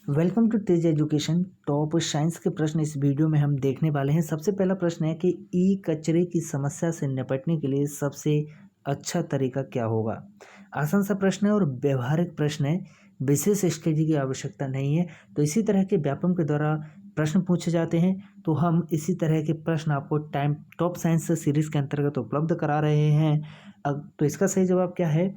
Welcome to Tej education. Top science के प्रश्न इस वीडियो में हम देखने वाले हैं। सबसे पहला प्रश्न है कि ई कचरे की समस्या से निपटने के लिए सबसे अच्छा तरीका क्या होगा। आसान सा प्रश्न है और व्यवहारिक प्रश्न है, विशेष स्टडी की आवश्यकता नहीं है। तो इसी तरह के व्यापम के द्वारा प्रश्न पूछे जाते हैं, तो हम इसी तरह के प्रश्न आपको टाइम टॉप साइंस सीरीज के अंतर्गत उपलब्ध करा रहे हैं। अब तो इसका सही जवाब क्या है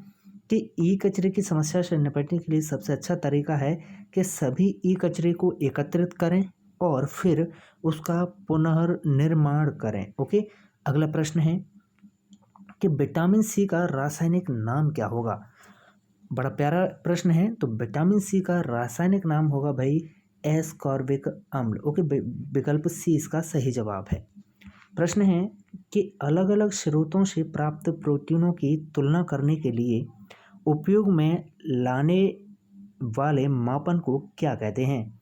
कि ई कचरे की समस्या से निपटने के लिए सबसे अच्छा तरीका है कि सभी ई कचरे को एकत्रित करें और फिर उसका पुनर्निर्माण करें। ओके, अगला प्रश्न है कि विटामिन सी का रासायनिक नाम क्या होगा। बड़ा प्यारा प्रश्न है। तो विटामिन सी का रासायनिक नाम होगा भाई एस्कॉर्बिक अम्ल। ओके, विकल्प सी इसका सही जवाब है। प्रश्न है कि अलग अलग स्रोतों से प्राप्त प्रोटीनों की तुलना करने के लिए उपयोग में लाने वाले मापन को क्या कहते हैं।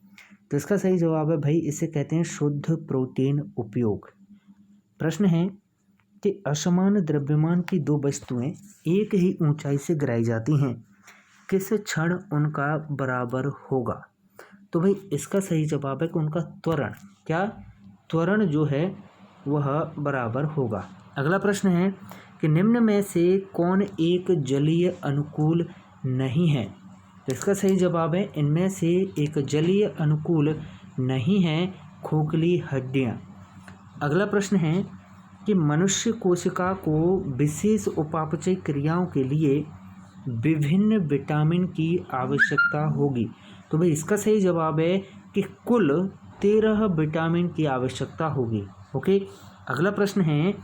तो इसका सही जवाब है भाई, इसे कहते हैं शुद्ध प्रोटीन उपयोग। प्रश्न है कि असमान द्रव्यमान की दो वस्तुएं एक ही ऊंचाई से गिराई जाती हैं, किस क्षण उनका बराबर होगा। तो भाई इसका सही जवाब है कि उनका त्वरण, क्या त्वरण जो है वह बराबर होगा। अगला प्रश्न है कि निम्न में से कौन एक जलीय अनुकूल नहीं है। तो इसका सही जवाब है इनमें से एक जलीय अनुकूल नहीं है खोखली हड्डियां। अगला प्रश्न है कि मनुष्य कोशिका को विशेष उपापचय क्रियाओं के लिए विभिन्न विटामिन की आवश्यकता होगी। तो भाई इसका सही जवाब है कि कुल 13 विटामिन की आवश्यकता होगी। ओके, अगला प्रश्न है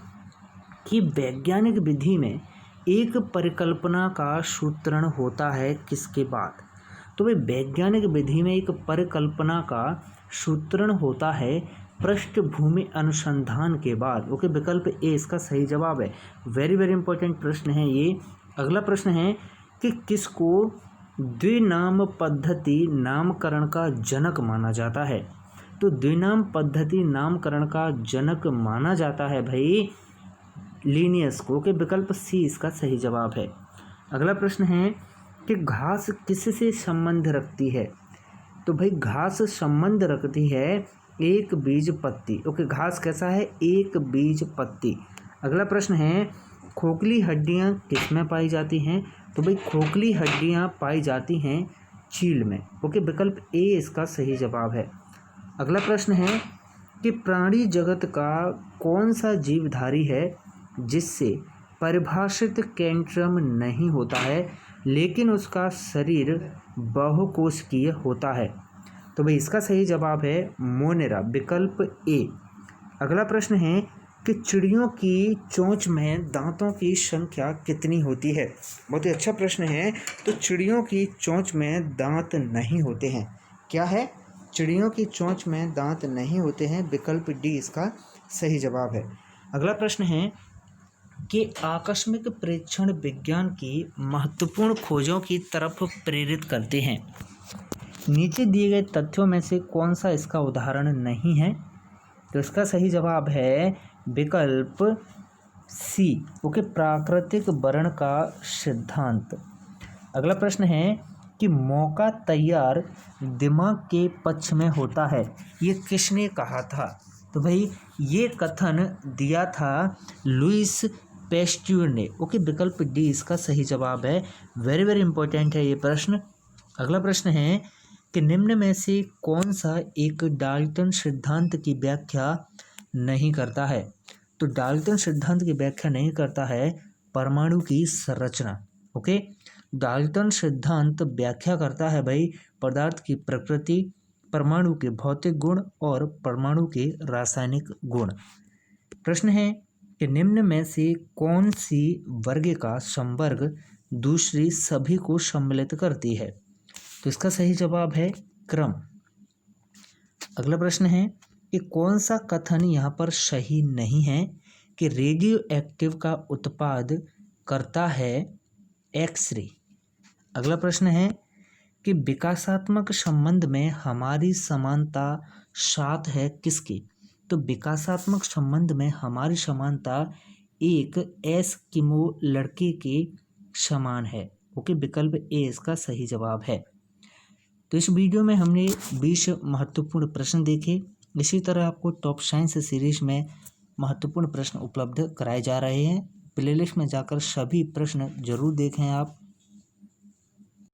कि वैज्ञानिक विधि में एक परिकल्पना का सूत्रण होता है किसके बाद। तो भाई वैज्ञानिक विधि में एक परिकल्पना का सूत्रण होता है पृष्ठभूमि अनुसंधान के बाद। ओके, विकल्प ए इसका सही जवाब है। वेरी वेरी इंपॉर्टेंट प्रश्न है ये। अगला प्रश्न है कि किसको द्विनाम पद्धति नामकरण का जनक माना जाता है। तो द्विनाम पद्धति नामकरण का जनक माना जाता है भाई लिनियस को। के विकल्प सी इसका सही जवाब है। अगला प्रश्न है कि घास किससे संबंध रखती है। तो भाई घास संबंध रखती है एक बीज पत्ती। ओके, घास कैसा है, एक बीज पत्ती। अगला प्रश्न है खोखली हड्डियां किस में पाई जाती हैं। तो भाई खोखली हड्डियां पाई जाती हैं चील में। ओके, विकल्प ए इसका सही जवाब है। अगला प्रश्न है कि प्राणी जगत का कौन सा जीवधारी है जिससे परिभाषित केंट्रम नहीं होता है लेकिन उसका शरीर बहुकोशिकीय होता है। तो भाई इसका सही जवाब है मोनेरा, विकल्प ए। अगला प्रश्न है कि चिड़ियों की चोंच में दांतों की संख्या कितनी होती है। बहुत ही अच्छा प्रश्न है। तो चिड़ियों की चोंच में दांत नहीं होते हैं। क्या है, चिड़ियों की चोंच में दांत नहीं होते हैं, विकल्प डी इसका सही जवाब है। अगला प्रश्न है कि आकस्मिक प्रेक्षण विज्ञान की महत्वपूर्ण खोजों की तरफ प्रेरित करते हैं। नीचे दिए गए तथ्यों में से कौन सा इसका उदाहरण नहीं है। तो इसका सही जवाब है विकल्प सी। ओके, प्राकृतिक वर्ण का सिद्धांत। अगला प्रश्न है कि मौका तैयार दिमाग के पक्ष में होता है, ये किसने कहा था। तो भाई ये कथन दिया था लुइस पेस्ट्यूर ने। ओके, विकल्प डी इसका सही जवाब है। वेरी वेरी इंपॉर्टेंट है ये प्रश्न। अगला प्रश्न है कि निम्न में से कौन सा एक डाल्टन सिद्धांत की व्याख्या नहीं करता है। तो डाल्टन सिद्धांत की व्याख्या नहीं करता है परमाणु की संरचना। ओके, डाल्टन सिद्धांत व्याख्या करता है भाई पदार्थ की प्रकृति, परमाणु के भौतिक गुण और परमाणु के रासायनिक गुण। प्रश्न है कि निम्न में से कौन सी वर्ग का संवर्ग दूसरी सभी को सम्मिलित करती है। तो इसका सही जवाब है क्रम। अगला प्रश्न है कि कौन सा कथन यहाँ पर सही नहीं है कि रेडियो एक्टिव का उत्पाद करता है एक्सरे। अगला प्रश्न है कि विकासात्मक संबंध में हमारी समानता सात है किसकी। तो विकासात्मक संबंध में हमारी समानता एक एस्किमो लड़के के समान है। ओके, विकल्प ए इसका सही जवाब है। तो इस वीडियो में हमने 20 महत्वपूर्ण प्रश्न देखे। इसी तरह आपको टॉप साइंस सीरीज में महत्वपूर्ण प्रश्न उपलब्ध कराए जा रहे हैं। प्लेलिस्ट में जाकर सभी प्रश्न जरूर देखें आप।